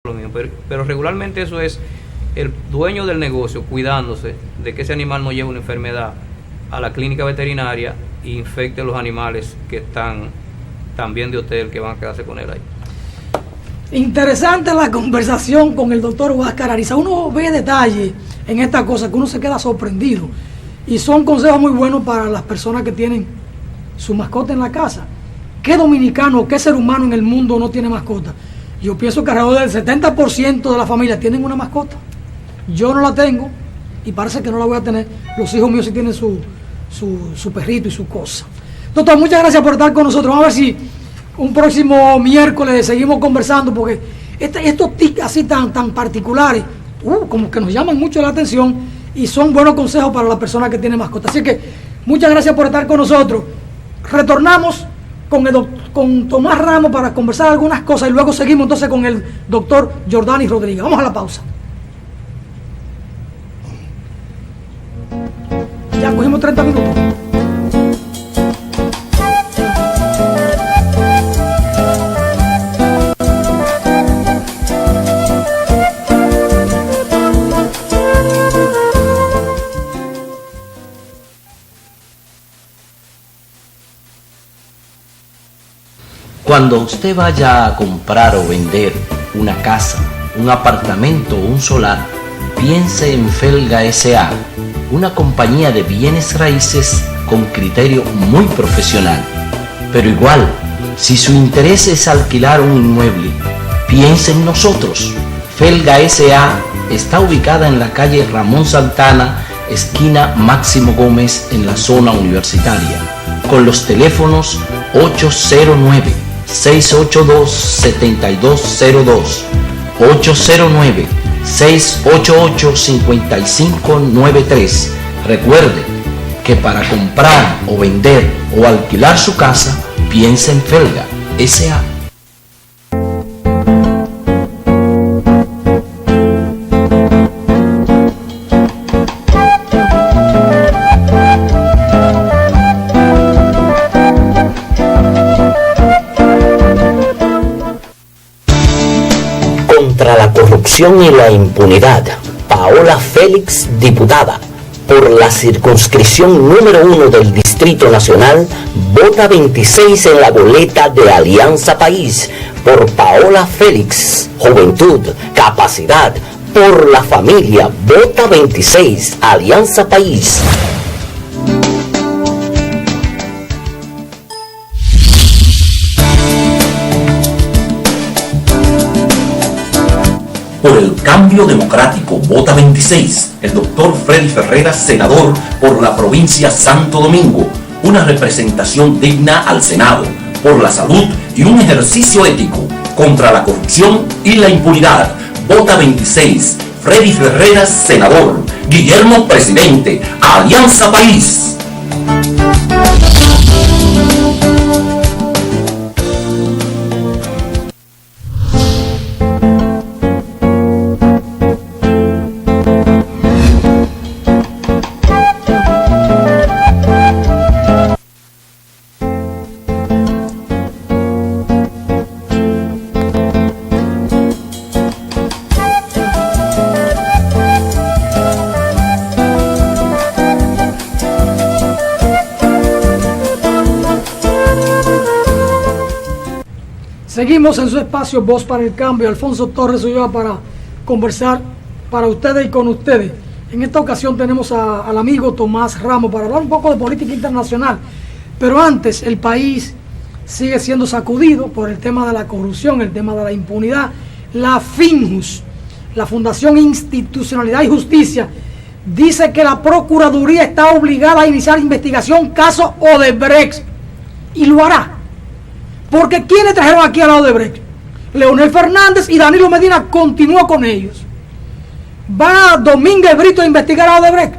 lo mismo, pero regularmente eso es el dueño del negocio cuidándose de que ese animal no lleve una enfermedad a la clínica veterinaria e infecte a los animales que están también de hotel, que van a quedarse con él ahí. Interesante la conversación con el doctor Huáscar Ariza. Uno ve detalles en esta cosa que uno se queda sorprendido, y son consejos muy buenos para las personas que tienen su mascota en la casa. ¿Qué dominicano, qué ser humano en el mundo no tiene mascota? Yo pienso que alrededor del 70% de la familia tienen una mascota. Yo no la tengo y parece que no la voy a tener. Los hijos míos sí tienen su perrito y su cosa. Doctor, muchas gracias por estar con nosotros. Vamos a ver si un próximo miércoles seguimos conversando, porque estos tics así tan particulares, como que nos llaman mucho la atención y son buenos consejos para las personas que tienen mascotas. Así que muchas gracias por estar con nosotros. Retornamos con Tomás Ramos para conversar algunas cosas y luego seguimos entonces con el doctor Jordanis Rodríguez. Vamos a la pausa. Ya cogimos 30 minutos. Cuando usted vaya a comprar o vender una casa, un apartamento o un solar, piense en Felga S.A., una compañía de bienes raíces con criterio muy profesional. Pero igual, si su interés es alquilar un inmueble, piense en nosotros. Felga S.A. está ubicada en la calle Ramón Santana, esquina Máximo Gómez, en la zona universitaria, con los teléfonos 809-682-7202, 809-688-5593. Recuerde que para comprar o vender o alquilar su casa, piense en Felga S.A. Contra la corrupción y la impunidad, Paola Félix, diputada por la circunscripción número 1 del Distrito Nacional, vota 26 en la boleta de Alianza País por Paola Félix. Juventud, capacidad, por la familia, vota 26, Alianza País. Por el cambio democrático, vota 26, el doctor Freddy Ferreras, senador por la provincia Santo Domingo, una representación digna al Senado, por la salud y un ejercicio ético, contra la corrupción y la impunidad, vota 26, Freddy Ferreras, senador, Guillermo, presidente, Alianza País. Seguimos en su espacio Voz para el Cambio. Alfonso Torres Ulloa para conversar para ustedes y con ustedes. En esta ocasión tenemos al amigo Tomás Ramos para hablar un poco de política internacional. Pero antes, el país sigue siendo sacudido por el tema de la corrupción, el tema de la impunidad. La FINJUS, la Fundación Institucionalidad y Justicia, dice que la Procuraduría está obligada a iniciar investigación caso Odebrecht, y lo hará. Porque ¿quiénes trajeron aquí al lado de Odebrecht? Leonel Fernández, y Danilo Medina continuó con ellos. ¿Va Domínguez Brito a investigar a Odebrecht?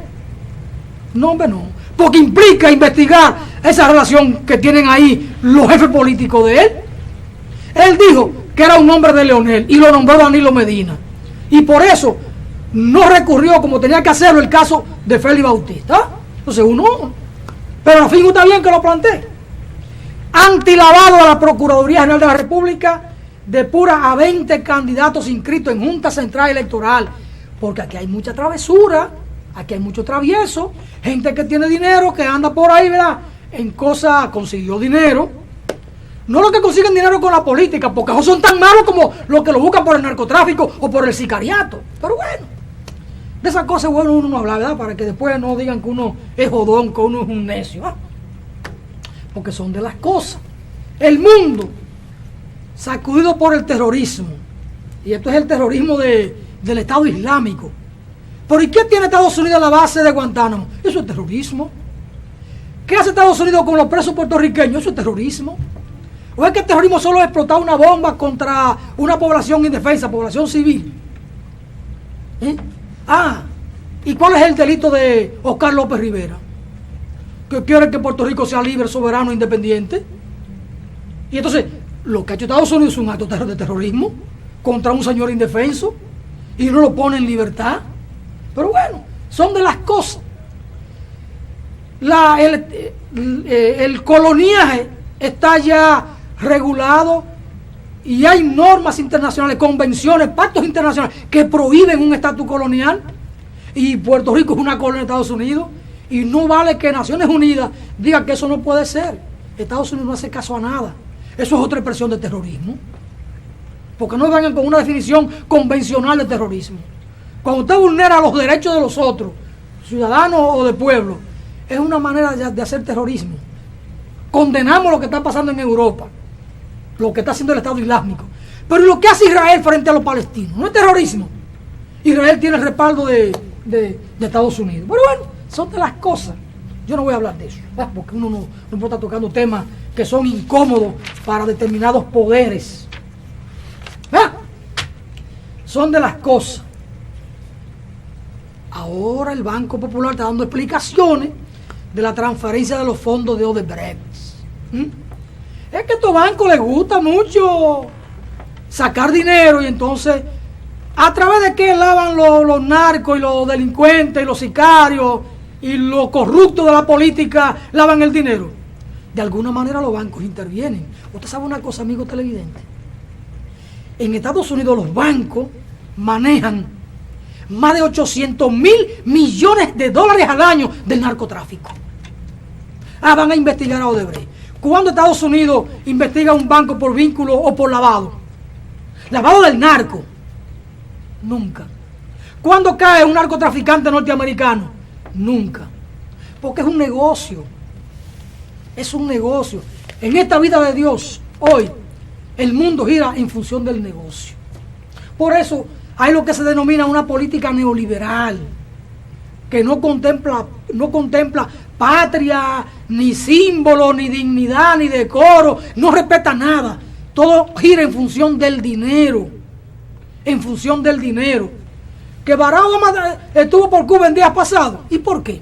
No, hombre, no. Porque implica investigar esa relación que tienen ahí los jefes políticos de él. Él dijo que era un hombre de Leonel y lo nombró Danilo Medina. Y por eso no recurrió como tenía que hacerlo el caso de Félix Bautista. Entonces uno, pero la FINJUS está bien que lo plantee. Antilavado a la Procuraduría General de la República depura a 20 candidatos inscritos en Junta Central Electoral, porque aquí hay mucha travesura, aquí hay mucho travieso, gente que tiene dinero, que anda por ahí, ¿verdad?, en cosas, consiguió dinero. No los que consiguen dinero con la política, porque esos son tan malos como los que lo buscan por el narcotráfico o por el sicariato. Pero bueno, de esas cosas es bueno uno no hablar, ¿verdad?, para que después no digan que uno es jodón, que uno es un necio, ¿eh? Porque son de las cosas. El mundo sacudido por el terrorismo, y esto es el terrorismo del Estado Islámico. ¿Por qué tiene Estados Unidos la base de Guantánamo? Eso es terrorismo. ¿Qué hace Estados Unidos con los presos puertorriqueños? Eso es terrorismo. ¿O es que el terrorismo solo es explotar una bomba contra una población indefensa, población civil? ¿Y cuál es el delito de Oscar López Rivera? Que quiere que Puerto Rico sea libre, soberano, independiente. Y entonces, lo que ha hecho Estados Unidos es un acto de terrorismo contra un señor indefenso y no lo pone en libertad. Pero bueno, son de las cosas. El coloniaje está ya regulado y hay normas internacionales, convenciones, pactos internacionales que prohíben un estatus colonial, y Puerto Rico es una colonia de Estados Unidos, y no vale que Naciones Unidas diga que eso no puede ser. Estados Unidos no hace caso a nada. Eso es otra expresión de terrorismo, porque no vengan con una definición convencional de terrorismo. Cuando usted vulnera los derechos de los otros, ciudadanos o de pueblo, es una manera de hacer terrorismo. Condenamos lo que está pasando en Europa, lo que está haciendo el Estado Islámico, pero lo que hace Israel frente a los palestinos no es terrorismo. Israel tiene el respaldo de Estados Unidos. Pero bueno, son de las cosas. Yo no voy a hablar de eso, porque uno no puede estar tocando temas que son incómodos para determinados poderes. Son de las cosas. Ahora el Banco Popular está dando explicaciones de la transferencia de los fondos de Odebrecht. Es que a estos bancos les gusta mucho sacar dinero, y entonces, ¿a través de qué lavan los narcos y los delincuentes y los sicarios y los corruptos de la política lavan el dinero? De alguna manera los bancos intervienen. Usted sabe una cosa, amigo televidente. En Estados Unidos los bancos manejan más de 800.000 millones de dólares al año del narcotráfico. Van a investigar a Odebrecht. ¿Cuándo Estados Unidos investiga un banco por vínculo o por lavado? Lavado del narco. Nunca. ¿Cuándo cae un narcotraficante norteamericano? Nunca. Porque es un negocio. Es un negocio. En esta vida de Dios, hoy, el mundo gira en función del negocio. Por eso hay lo que se denomina una política neoliberal, que no contempla patria, ni símbolo, ni dignidad, ni decoro, no respeta nada. Todo gira en función del dinero. En función del dinero. Que Barack Obama estuvo por Cuba en días pasados. ¿Y por qué?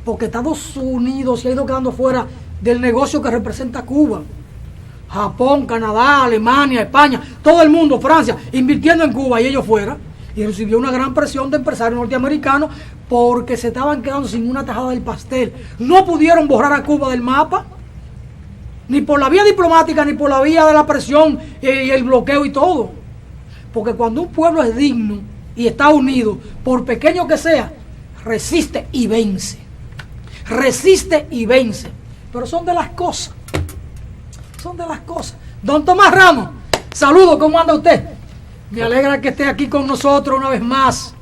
Porque Estados Unidos se ha ido quedando fuera del negocio que representa Cuba. Japón, Canadá, Alemania, España, todo el mundo, Francia, invirtiendo en Cuba y ellos fuera. Y recibió una gran presión de empresarios norteamericanos porque se estaban quedando sin una tajada del pastel. No pudieron borrar a Cuba del mapa, ni por la vía diplomática, ni por la vía de la presión y el bloqueo y todo. Porque cuando un pueblo es digno y está unido, por pequeño que sea, resiste y vence. Resiste y vence. Pero son de las cosas. Son de las cosas. Don Tomás Ramos, saludos, ¿cómo anda usted? Me alegra que esté aquí con nosotros una vez más.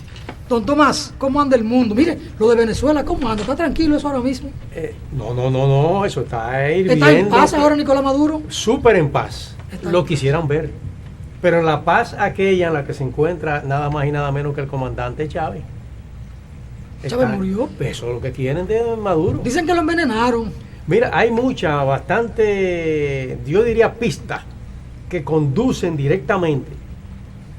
Don Tomás, ¿cómo anda el mundo? Mire, lo de Venezuela, ¿cómo anda? ¿Está tranquilo eso ahora mismo? No, eso está hirviendo. ¿Está en paz ahora Nicolás Maduro? Súper en paz. Lo quisieran ver. Pero en la paz aquella en la que se encuentra nada más y nada menos que el comandante Chávez. ¿Chávez murió? Eso es lo que tienen de Maduro. Dicen que lo envenenaron. Mira, hay bastante, yo diría, pistas que conducen directamente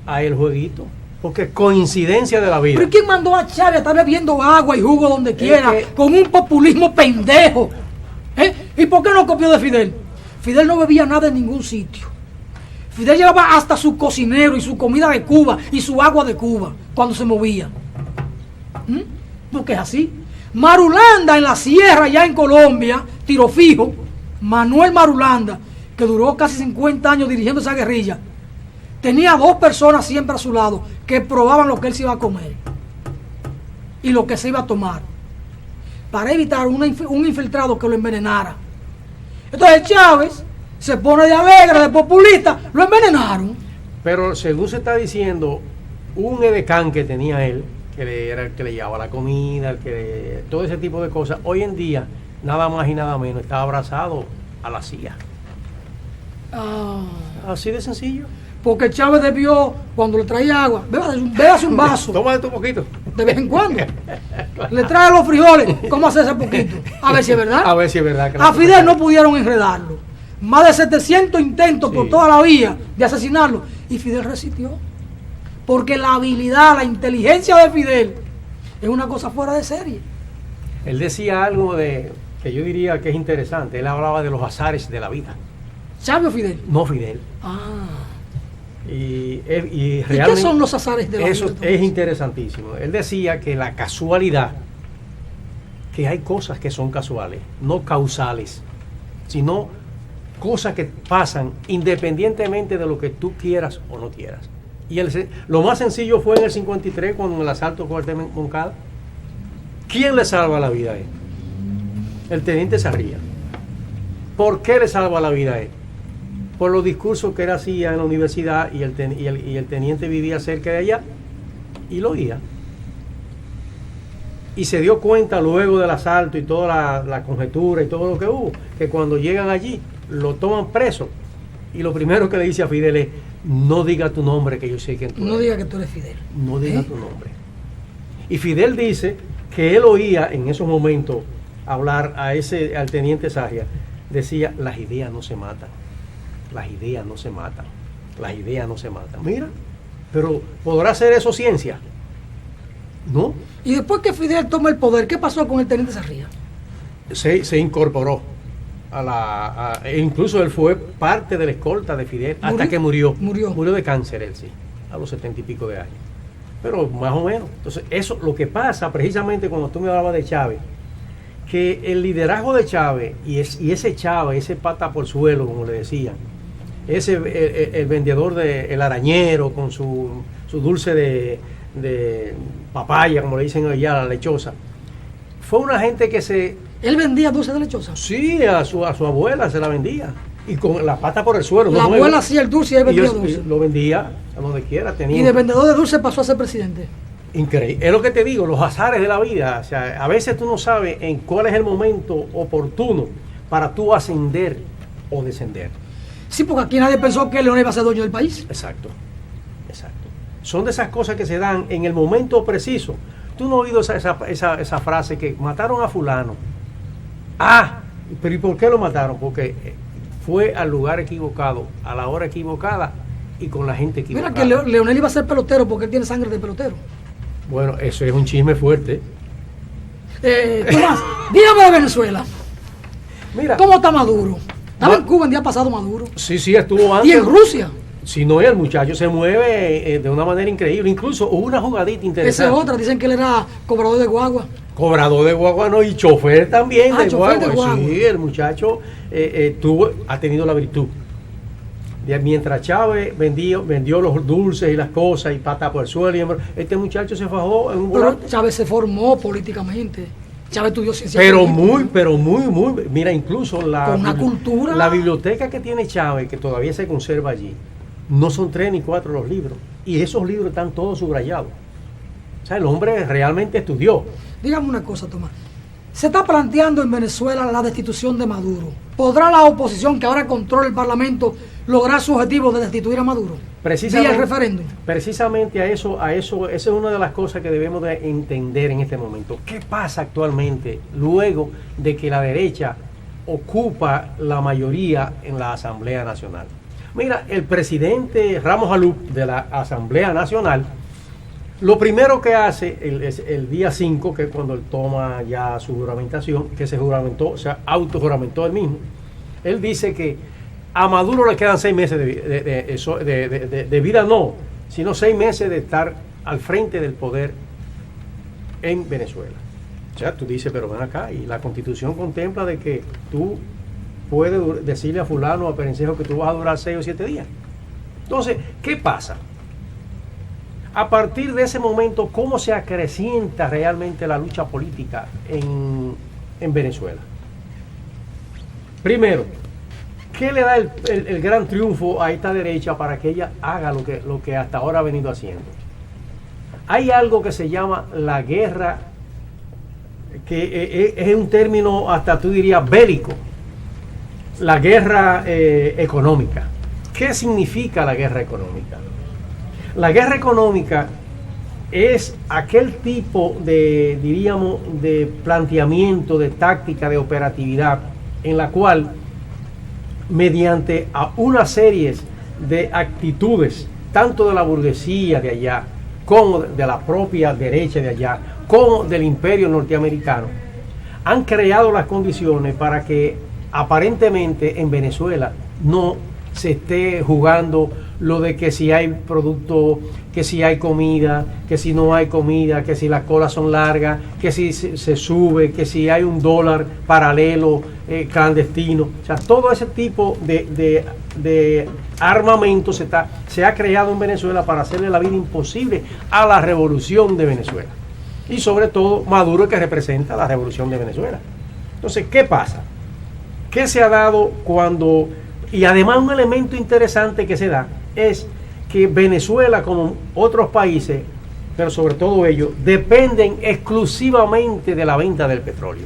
a el jueguito, porque coincidencia de la vida. ¿Pero quién mandó a Chávez a estar bebiendo agua y jugo donde quiera, con un populismo pendejo? ¿Y por qué no copió de Fidel? Fidel no bebía nada en ningún sitio. Fidel llevaba hasta su cocinero y su comida de Cuba y su agua de Cuba cuando se movía. Porque es así. Marulanda en la sierra, ya en Colombia, tiro fijo, Manuel Marulanda, que duró casi 50 años dirigiendo esa guerrilla, tenía 2 personas siempre a su lado que probaban lo que él se iba a comer y lo que se iba a tomar, para evitar un infiltrado que lo envenenara. Entonces Chávez se pone de alegre, de populista, lo envenenaron. Pero según se está diciendo, un edecán que tenía él, era el que le llevaba la comida, todo ese tipo de cosas, hoy en día, nada más y nada menos, está abrazado a la CIA. Así de sencillo. Porque Chávez debió, cuando le traía agua, bébase un vaso. Tómate un poquito. De vez en cuando. Le trae los frijoles. ¿Cómo hace ese poquito? A ver si es verdad. A ver si es verdad. A Fidel no pudieron enredarlo. Más de 700 intentos por toda la vía de asesinarlo. Y Fidel resistió. Porque la habilidad, la inteligencia de Fidel es una cosa fuera de serie. Él decía algo que yo diría que es interesante. Él hablaba de los azares de la vida. ¿Chávez o Fidel? No Fidel. ¿Y realmente, qué son los azares de la vida? Eso es interesantísimo. Él decía que la casualidad, que hay cosas que son casuales, no causales, sino cosas que pasan independientemente de lo que tú quieras o no quieras. Y lo más sencillo fue en el 53, cuando en el asalto cuartel Moncada. ¿Quién le salva la vida a él? El teniente Sarría. ¿Por qué le salva la vida a él? Por los discursos que él hacía en la universidad, y el teniente vivía cerca de allá y lo oía. Y se dio cuenta luego del asalto y toda la conjetura y todo lo que hubo, que cuando llegan allí lo toman preso, y lo primero que le dice a Fidel es: no diga tu nombre, que yo sé quién tú eres. No diga que tú eres Fidel. No diga tu nombre. Y Fidel dice que él oía en esos momentos hablar al teniente Sarria. Decía: las ideas no se matan. Las ideas no se matan. Las ideas no se matan. Mira, pero ¿podrá ser eso ciencia? ¿No? Y después que Fidel toma el poder, ¿qué pasó con el teniente Sarria? Se incorporó incluso él fue parte de la escolta de Fidel hasta que murió. Murió de cáncer él, sí, a los 70 y pico de años. Pero más o menos. Entonces, eso lo que pasa precisamente cuando tú me hablabas de Chávez, que el liderazgo de Chávez y ese Chávez, ese pata por suelo, como le decían, el vendedor el arañero con su dulce de papaya, como le dicen allá, la lechosa, fue una gente que ¿Él vendía dulce de lechosa? Sí, a su abuela se la vendía. Y con la pata por el suelo. La abuela hacía el dulce y él vendía dulce. Lo vendía a donde quiera. Y de vendedor de dulce pasó a ser presidente. Increíble. Es lo que te digo, los azares de la vida. O sea, a veces tú no sabes en cuál es el momento oportuno para tú ascender o descender. Sí, porque aquí nadie pensó que Leonel iba a ser dueño del país. Exacto. Son de esas cosas que se dan en el momento preciso. Tú no has oído esa frase que mataron a fulano. Pero ¿y por qué lo mataron? Porque fue al lugar equivocado, a la hora equivocada y con la gente equivocada. Mira que Leonel iba a ser pelotero porque él tiene sangre de pelotero. Bueno, eso es un chisme fuerte. Tomás, dígame de Venezuela. Mira, ¿cómo está Maduro? Estaba en Cuba el día pasado Maduro. Sí, estuvo antes. ¿Y en Rusia? Si no, el muchacho se mueve de una manera increíble. Incluso hubo una jugadita interesante. Esa es otra, dicen que él era cobrador de guagua. Cobrador de guagua, no, y chofer también de chofer guagua. de guagua. Sí, el muchacho ha tenido la virtud. Mientras Chávez vendió los dulces y las cosas y pata por el suelo, este muchacho se fajó en un volante. Pero Chávez se formó políticamente. Chávez estudió ciencia política. Pero muy. Mira, incluso con una cultura. La biblioteca que tiene Chávez, que todavía se conserva allí, no son 3 ni 4 los libros. Y esos libros están todos subrayados. O sea, el hombre realmente estudió. Dígame una cosa, Tomás. Se está planteando en Venezuela la destitución de Maduro. ¿Podrá la oposición, que ahora controla el Parlamento, lograr su objetivo de destituir a Maduro? Vía el referéndum. Precisamente a eso, esa es una de las cosas que debemos de entender en este momento. ¿Qué pasa actualmente luego de que la derecha ocupa la mayoría en la Asamblea Nacional? Mira, el presidente Ramos Alup de la Asamblea Nacional, lo primero que hace el día 5, que es cuando él toma ya su juramentación, que se juramentó, o sea, autojuramentó él mismo, él dice que a Maduro le quedan 6 meses de vida, no, sino 6 meses de estar al frente del poder en Venezuela. O sea, tú dices, pero ven acá, y la Constitución contempla de que tú puedes decirle a fulano o a perencejo que tú vas a durar 6 o 7 días. Entonces, ¿qué pasa? A partir de ese momento, ¿cómo se acrecienta realmente la lucha política en Venezuela? Primero, ¿qué le da el gran triunfo a esta derecha para que ella haga lo que hasta ahora ha venido haciendo? Hay algo que se llama la guerra, que es un término hasta tú dirías bélico, la guerra económica. ¿Qué significa la guerra económica? La guerra económica es aquel tipo de, diríamos, de planteamiento, de táctica, de operatividad, en la cual, mediante a una serie de actitudes, tanto de la burguesía de allá, como de la propia derecha de allá, como del imperio norteamericano, han creado las condiciones para que aparentemente en Venezuela no se esté jugando lo de que si hay producto, que si hay comida, que si no hay comida, que si las colas son largas, que si se sube, que si hay un dólar paralelo, clandestino. O sea, todo ese tipo de armamento se ha creado en Venezuela para hacerle la vida imposible a la revolución de Venezuela. Y sobre todo Maduro, que representa la revolución de Venezuela. Entonces, ¿qué pasa? ¿Qué se ha dado cuando... Y además un elemento interesante que se da es que Venezuela, como otros países, pero sobre todo ellos, dependen exclusivamente de la venta del petróleo.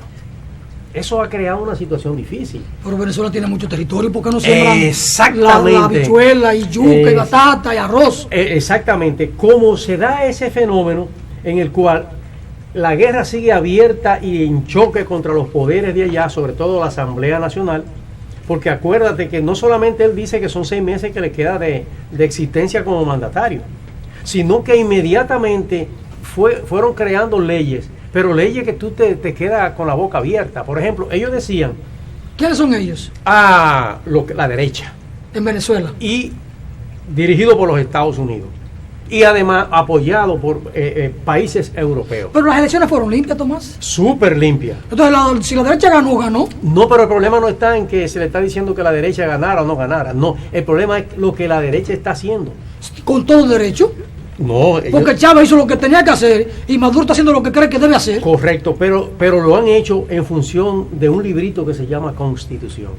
Eso ha creado una situación difícil. Pero Venezuela tiene mucho territorio, ¿por qué no siembran exactamente la habichuela y yuca y batata y arroz? Exactamente, como se da ese fenómeno en el cual la guerra sigue abierta y en choque contra los poderes de allá, sobre todo la Asamblea Nacional, porque acuérdate que no solamente él dice que son 6 meses que le queda de existencia como mandatario, sino que inmediatamente fueron creando leyes, pero leyes que tú te quedas con la boca abierta. Por ejemplo, ellos decían... ¿Quiénes son ellos? La derecha. En Venezuela. Y dirigido por los Estados Unidos. Y además apoyado por países europeos. Pero las elecciones fueron limpias, Tomás. Súper limpias. Entonces, si la derecha ganó, ganó. No, pero el problema no está en que se le está diciendo que la derecha ganara o no ganara. No, el problema es lo que la derecha está haciendo. Con todo derecho. No, porque Chávez hizo lo que tenía que hacer y Maduro está haciendo lo que cree que debe hacer. Correcto, pero lo han hecho en función de un librito que se llama Constitución.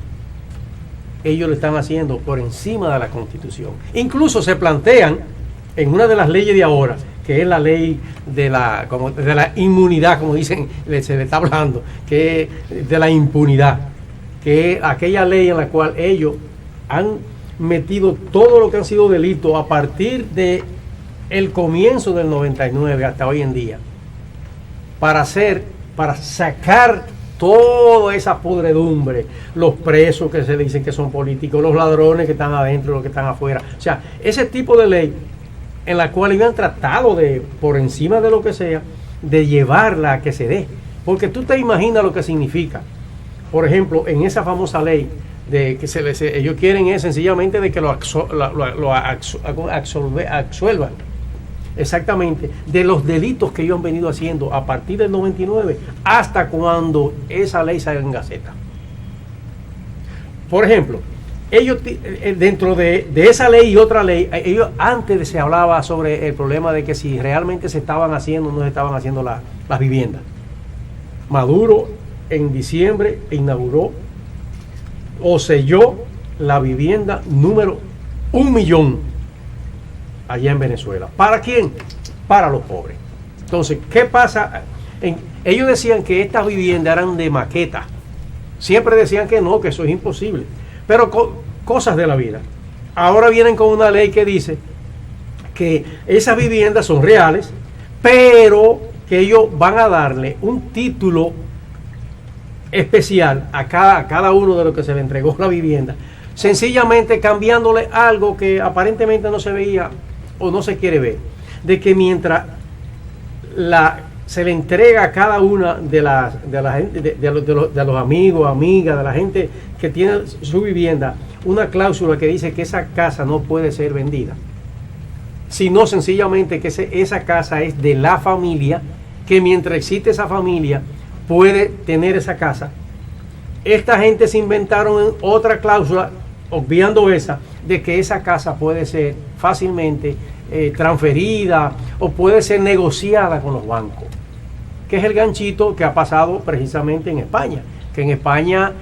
Ellos lo están haciendo por encima de la Constitución. Incluso se plantean en una de las leyes de ahora, que es la ley de la inmunidad, como dicen, se le está hablando, que es de la impunidad, que es aquella ley en la cual ellos han metido todo lo que han sido delitos a partir de el comienzo del 99 hasta hoy en día, para sacar toda esa podredumbre, los presos que se dicen que son políticos, los ladrones que están adentro, los que están afuera. O sea, ese tipo de ley en la cual ellos han tratado de, por encima de lo que sea, de llevarla a que se dé. Porque tú te imaginas lo que significa. Por ejemplo, en esa famosa ley de que ellos quieren es sencillamente de que lo absuelvan. Exactamente, de los delitos que ellos han venido haciendo a partir del 99 hasta cuando esa ley salga en Gaceta. Por ejemplo, ellos dentro de esa ley y otra ley, ellos antes se hablaba sobre el problema de que si realmente se estaban haciendo o no se estaban haciendo las viviendas. Maduro en diciembre inauguró o selló la vivienda número 1 millón allá en Venezuela. ¿Para quién? Para los pobres. Entonces, ¿qué pasa? Ellos decían que estas viviendas eran de maqueta. Siempre decían que no, que eso es imposible. Pero cosas de la vida. Ahora vienen con una ley que dice que esas viviendas son reales, pero que ellos van a darle un título especial a cada uno de los que se le entregó la vivienda, sencillamente cambiándole algo que aparentemente no se veía o no se quiere ver, de que mientras se le entrega a cada una de los amigos, amigas, de la gente que tiene su vivienda, una cláusula que dice que esa casa no puede ser vendida, sino sencillamente que esa casa es de la familia, que mientras existe esa familia puede tener esa casa. Esta gente se inventaron otra cláusula obviando esa, de que esa casa puede ser fácilmente transferida o puede ser negociada con los bancos, que es el ganchito que ha pasado precisamente en España, que en España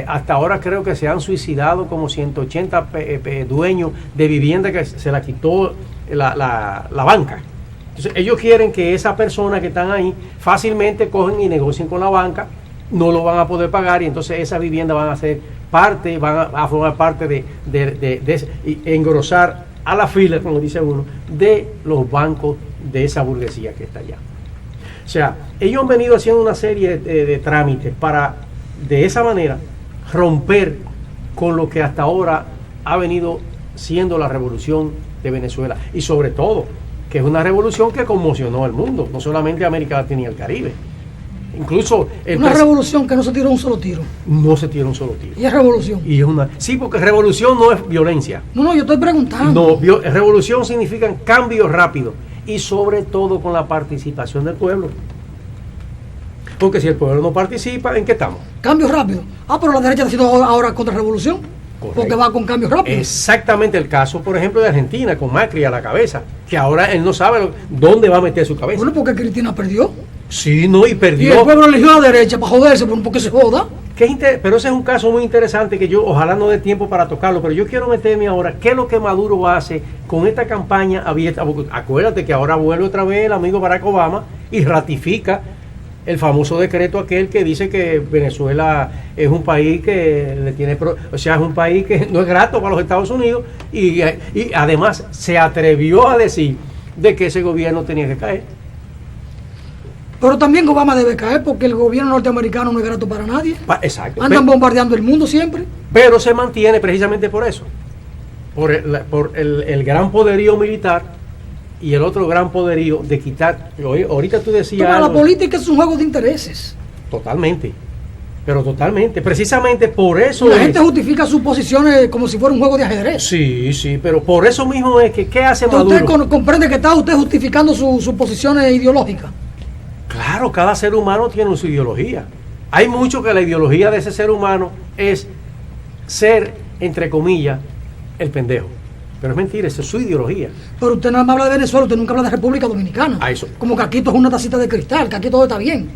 hasta ahora creo que se han suicidado como 180 dueños de vivienda que se la quitó la banca. Entonces ellos quieren que esa persona que están ahí fácilmente cogen y negocien con la banca, no lo van a poder pagar y entonces esas viviendas van a ser parte, van a formar parte de engrosar a la fila, como dice uno, de los bancos de esa burguesía que está allá. O sea, ellos han venido haciendo una serie de trámites para, de esa manera, romper con lo que hasta ahora ha venido siendo la revolución de Venezuela. Y sobre todo, que es una revolución que conmocionó al mundo, no solamente a América Latina y el Caribe. Incluso una revolución que no se tiró un solo tiro. No se tira un solo tiro. Y es revolución. Y es sí, porque revolución no es violencia. No, yo estoy preguntando. No, revolución significa cambios rápidos y sobre todo con la participación del pueblo. Porque si el pueblo no participa, ¿en qué estamos? Cambios rápidos. Pero la derecha está haciendo ahora contra revolución. Correcto. Porque va con cambios rápidos. Exactamente el caso, por ejemplo, de Argentina, con Macri a la cabeza, que ahora él no sabe dónde va a meter su cabeza. Bueno, porque Cristina perdió. Sí, no, y perdió. Y el pueblo eligió a la derecha para joderse, porque se joda. Pero ese es un caso muy interesante que yo ojalá no dé tiempo para tocarlo, pero yo quiero meterme ahora, ¿qué es lo que Maduro hace con esta campaña abierta? Acuérdate que ahora vuelve otra vez el amigo Barack Obama y ratifica el famoso decreto aquel que dice que Venezuela es un país que le tiene, o sea, es un país que no es grato para los Estados Unidos y además se atrevió a decir de que ese gobierno tenía que caer. Pero también Obama debe caer porque el gobierno norteamericano no es grato para nadie. Exacto. Andan bombardeando el mundo siempre. Pero se mantiene precisamente por eso, por el gran poderío militar y el otro gran poderío de quitar. Ahorita tú decías la política es un juego de intereses. Totalmente, pero totalmente. Precisamente por eso la gente justifica sus posiciones como si fuera un juego de ajedrez. Sí, pero por eso mismo es que ¿qué hace Maduro? Usted comprende que está usted justificando sus posiciones ideológicas. Claro, cada ser humano tiene su ideología. Hay mucho que la ideología de ese ser humano es ser, entre comillas, el pendejo. Pero es mentira, esa es su ideología. Pero usted nada más habla de Venezuela, usted nunca habla de República Dominicana. Eso. Como que aquí todo es una tacita de cristal, que aquí todo está bien.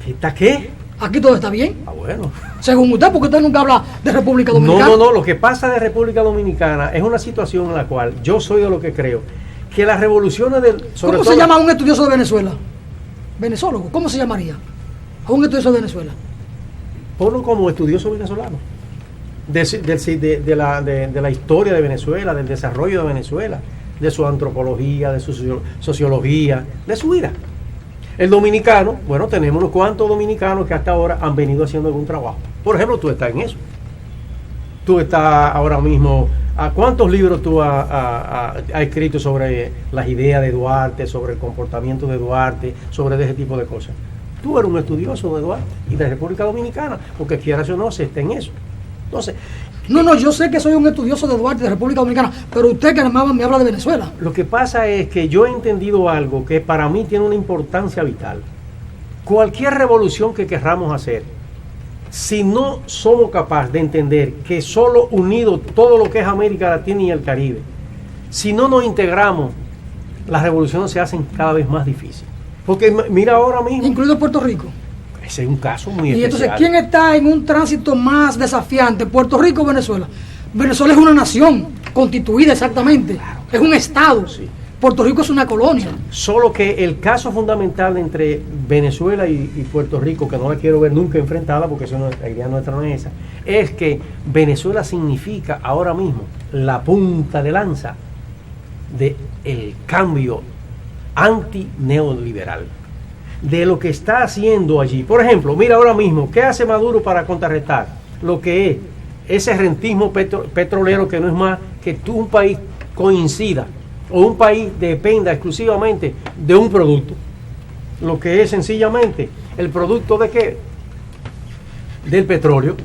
¿Está qué? Aquí todo está bien. Bueno. Según usted, porque usted nunca habla de República Dominicana. No, lo que pasa de República Dominicana es una situación en la cual yo soy de lo que creo, que las revoluciones del... ¿Cómo se llama a un estudioso de Venezuela? Venezólogo, ¿cómo se llamaría? A un estudioso de Venezuela. Ponlo como estudioso venezolano. De la historia de Venezuela, del desarrollo de Venezuela, de su antropología, de su sociología, de su vida. El dominicano, bueno, tenemos unos cuantos dominicanos que hasta ahora han venido haciendo algún trabajo. Por ejemplo, tú estás en eso. Tú estás ahora mismo... ¿Cuántos libros tú has escrito sobre las ideas de Duarte, sobre el comportamiento de Duarte, sobre ese tipo de cosas? Tú eres un estudioso de Duarte y de República Dominicana, porque quieras o no, se está en eso. Entonces, no, yo sé que soy un estudioso de Duarte, de República Dominicana, pero usted que nada más me habla de Venezuela. Lo que pasa es que yo he entendido algo que para mí tiene una importancia vital. Cualquier revolución que querramos hacer, si no somos capaces de entender que solo unido todo lo que es América Latina y el Caribe, si no nos integramos, las revoluciones se hacen cada vez más difíciles. Porque mira ahora mismo... Incluido Puerto Rico. Ese es un caso muy especial. Y entonces, ¿quién está en un tránsito más desafiante? ¿Puerto Rico o Venezuela? Venezuela es una nación constituida exactamente. Claro. Es un estado. Sí. Puerto Rico es una colonia. Solo que el caso fundamental entre Venezuela y Puerto Rico, que no la quiero ver nunca enfrentada, porque eso no, la idea nuestra no es esa, es que Venezuela significa ahora mismo la punta de lanza del cambio anti-neoliberal, de lo que está haciendo allí. Por ejemplo, mira ahora mismo, ¿qué hace Maduro para contrarrestar lo que es ese rentismo petrolero, que no es más que un país coincida o un país dependa exclusivamente de un producto? Lo que es sencillamente el producto de qué? Del petróleo.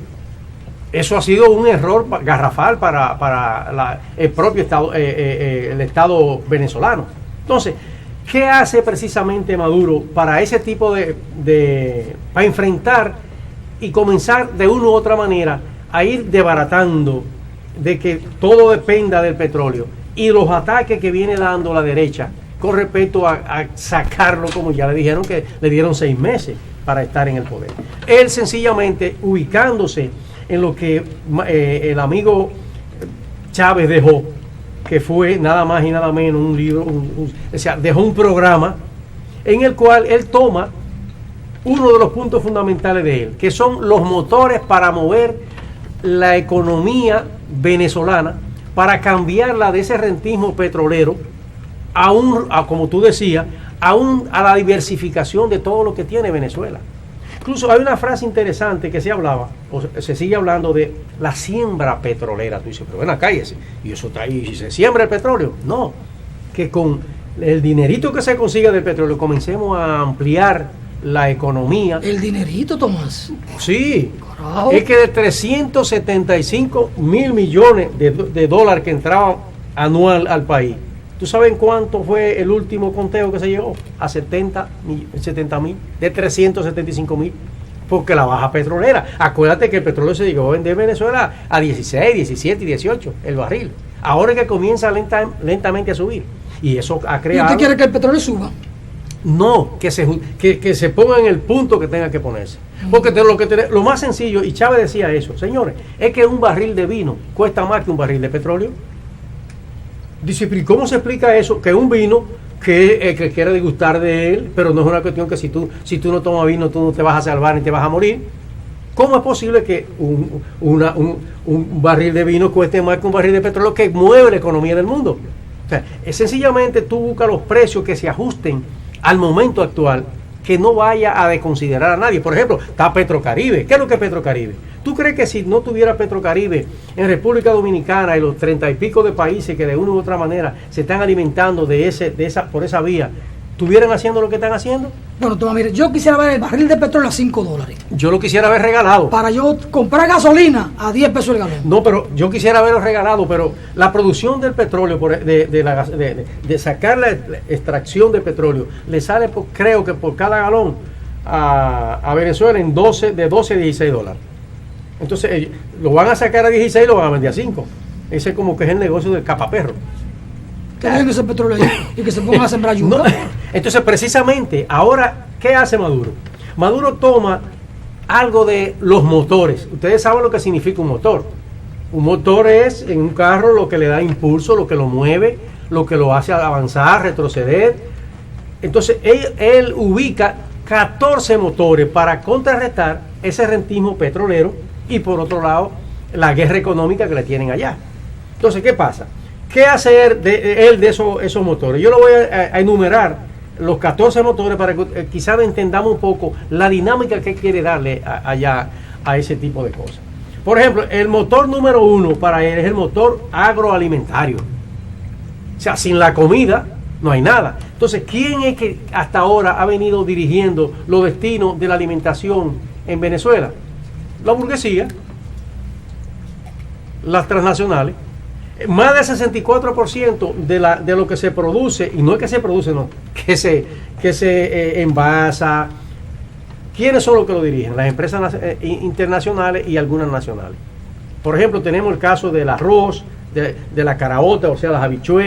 Eso ha sido un error garrafal para el propio Estado, el Estado venezolano. Entonces, ¿qué hace precisamente Maduro para ese tipo para enfrentar y comenzar de una u otra manera a ir desbaratando de que todo dependa del petróleo y los ataques que viene dando la derecha con respecto a sacarlo, como ya le dijeron que le dieron 6 meses para estar en el poder. Él sencillamente ubicándose en lo que el amigo Chávez dejó, que fue nada más y nada menos un libro, o sea, dejó un programa en el cual él toma uno de los puntos fundamentales de él, que son los motores para mover la economía venezolana, para cambiarla de ese rentismo petrolero como tú decías, a la diversificación de todo lo que tiene Venezuela. Incluso hay una frase interesante que se hablaba, o se sigue hablando de la siembra petrolera. Tú dices, pero ven acá, y eso está ahí, si se siembra el petróleo. No, que con el dinerito que se consiga del petróleo comencemos a ampliar la economía. El dinerito, Tomás. Sí, Carajo. es que de 375 mil millones de dólares que entraban anual al país, ¿tú sabes cuánto fue el último conteo que se llegó? A 70 mil, de 375 mil, porque la baja petrolera. Acuérdate que el petróleo se llegó a vender en Venezuela a 16, 17 y 18 el barril. Ahora es que comienza lentamente a subir. Y eso ha ¿Y creado... usted quiere que el petróleo suba? No, que se ponga en el punto que tenga que ponerse. Porque lo más sencillo, y Chávez decía eso, señores, es que un barril de vino cuesta más que un barril de petróleo. Dice, ¿y cómo se explica eso? Que un vino que el que quiera degustar de él, pero no es una cuestión que si tú no tomas vino, tú no te vas a salvar ni te vas a morir. ¿Cómo es posible que un barril de vino cueste más que un barril de petróleo que mueve la economía del mundo? O sea, es sencillamente tú buscas los precios que se ajusten al momento actual, que no vaya a desconsiderar a nadie. Por ejemplo, está Petrocaribe. ¿Qué es lo que es Petrocaribe? ¿Tú crees que si no tuviera Petrocaribe en República Dominicana y los 30 y pico de países que de una u otra manera se están alimentando por esa vía, estuvieran haciendo lo que están haciendo? Bueno, Tomás, mire, yo quisiera ver el barril de petróleo a $5. Yo lo quisiera ver regalado. Para yo comprar gasolina a 10 pesos el galón. No, pero yo quisiera verlo regalado, pero la producción del petróleo, de sacar la extracción de petróleo, le sale, creo que por cada galón a Venezuela de 12 a 16 dólares. Entonces, lo van a sacar a 16 y lo van a vender a 5. Ese como que es el negocio del capaperro. Que dejen ese petróleo ahí y que se pongan a sembrar yuca. No. Entonces, precisamente, ahora, ¿qué hace Maduro? Maduro toma algo de los motores. Ustedes saben lo que significa un motor. Un motor es en un carro lo que le da impulso, lo que lo mueve, lo que lo hace avanzar, retroceder. Entonces, él ubica 14 motores para contrarrestar ese rentismo petrolero y, por otro lado, la guerra económica que le tienen allá. Entonces, ¿qué pasa? ¿Qué hacer él de esos motores? Yo lo voy a enumerar los 14 motores para que quizás entendamos un poco la dinámica que quiere darle allá a ese tipo de cosas. Por ejemplo, el motor número 1 para él es el motor agroalimentario. O sea, sin la comida no hay nada. Entonces, ¿quién es que hasta ahora ha venido dirigiendo los destinos de la alimentación en Venezuela? La burguesía, las transnacionales. Más del 64% de lo que se produce, y no es que se produce, no, que se envasa. ¿Quiénes son los que lo dirigen? Las empresas internacionales y algunas nacionales. Por ejemplo, tenemos el caso del arroz, de la caraota, o sea, las habichuelas.